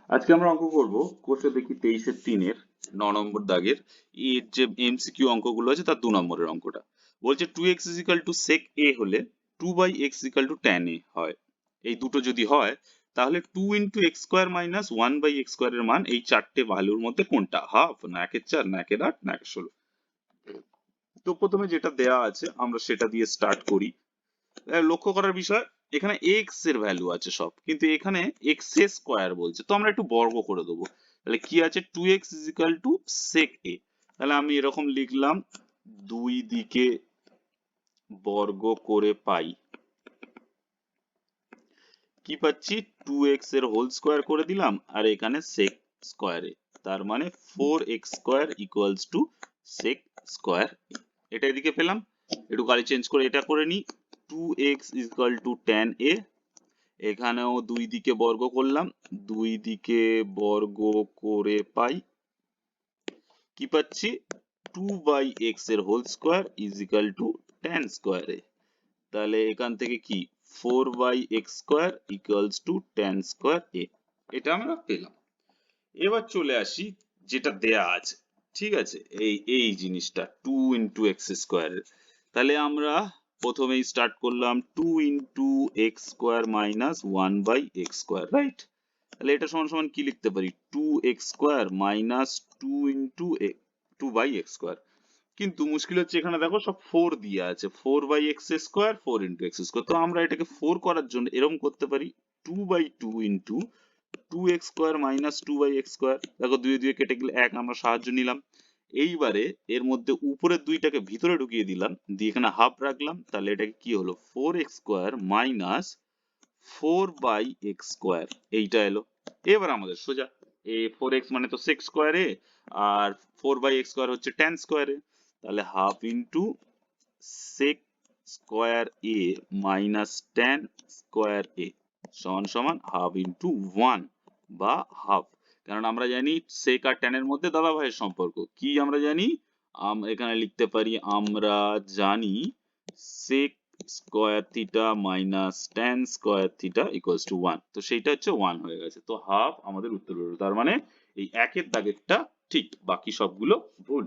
আজকে আমরা অঙ্ক করব কোর্সে দেখি 23-3 নম্বর দাগের এর যে এমসিকিউ অঙ্কগুলো আছে তার 2 নম্বরের অঙ্কটা বলছে 2x sec a হলে 2/x tan a হয়। এই দুটো যদি হয় তাহলে 2 × x square minus 1/x square এর মান এই চারটে ভ্যালুর মধ্যে কোনটা? হাফ, না 1/4, না 1/8, না 1/16। তো প্রথমে যেটা দেয়া আছে আমরা সেটা দিয়ে স্টার্ট করি। লক্ষ্য করার বিষয় এখানে x এর ভ্যালু আছে সব, কিন্তু এখানে x এর স্কয়ার বলছে, তো আমরা একটু বর্গ করে দেবো। তাহলে কি আছে? 2x sec a। তাহলে আমি এরকম লিখলাম, দুই দিকে বর্গ করে পাই, কি পাচ্ছি? 2x এর হোল স্কয়ার করে দিলাম আর এখানে sec স্কয়ারে, তার মানে 4x square equals two sec square. এটা এদিকে পেলাম। একটু গাড়ি চেঞ্জ করে এটা করে নিই, 2x tan a। এখানেও দুই দিকে বর্গ করলাম, দুই দিকে বর্গ করে পাই, কি পাচ্ছি? 2/x এর whole square is equal to tan স্কয়ারে। তাহলে এখান থেকে কি 4/x square equals to tan square a। এটা আমরা পেলাম। এবার চলে আসি যেটা দেয়া আছে, ঠিক আছে, এই জিনিসটা 2 × x স্কয়ার। তাহলে আমরা প্রথমেই স্টার্ট করলাম 2 × x square minus 1/x square, right? তাহলে এটা সমান সমান কি লিখতে পারি? 2x square minus 2/x square. কিন্তু মুশকিল হচ্ছে এখানে দেখো সব 4 দিয়ে আছে, 4/x স্কয়ার 4 × x স্কয়ার। তো আমরা এটাকে 4 করার জন্য এরকম করতে পারি, 2/2 × 2x square minus 2/x square. দেখো 2 2 কেটে গেলে 1, আমরা সাহায্য নিলাম। এইবারে এর মধ্যে উপরের দুইটাকে ভিতরে ঢুকিয়ে দিলাম, দিয়ে এখানে হাফ রাখলাম। তাহলে এটাকে কি হলো? 4x square minus 4/x square, এইটা এলো। এবার আমাদের সোজা, 4x মানে তো sec স্কয়ারে, আর 4/x স্কয়ার হচ্ছে tan স্কয়ারে। তাহলে half into sec square a minus tan square a সমান সমান হাফ ইন্টু 1 বা হাফ। কারণ আমরা জানি sec আর tan এর মধ্যে দাদা ভাইয়ের সম্পর্ক কি আমরা জানি, এখানে লিখতে পারি, আমরা জানি sec square theta minus tan square theta equals to 1। তো সেইটা হচ্ছে 1 হয়ে গেছে, তো হাফ আমাদের উত্তর হলো। তার মানে এই একের দাগেরটা ঠিক, বাকি সবগুলো ভুল।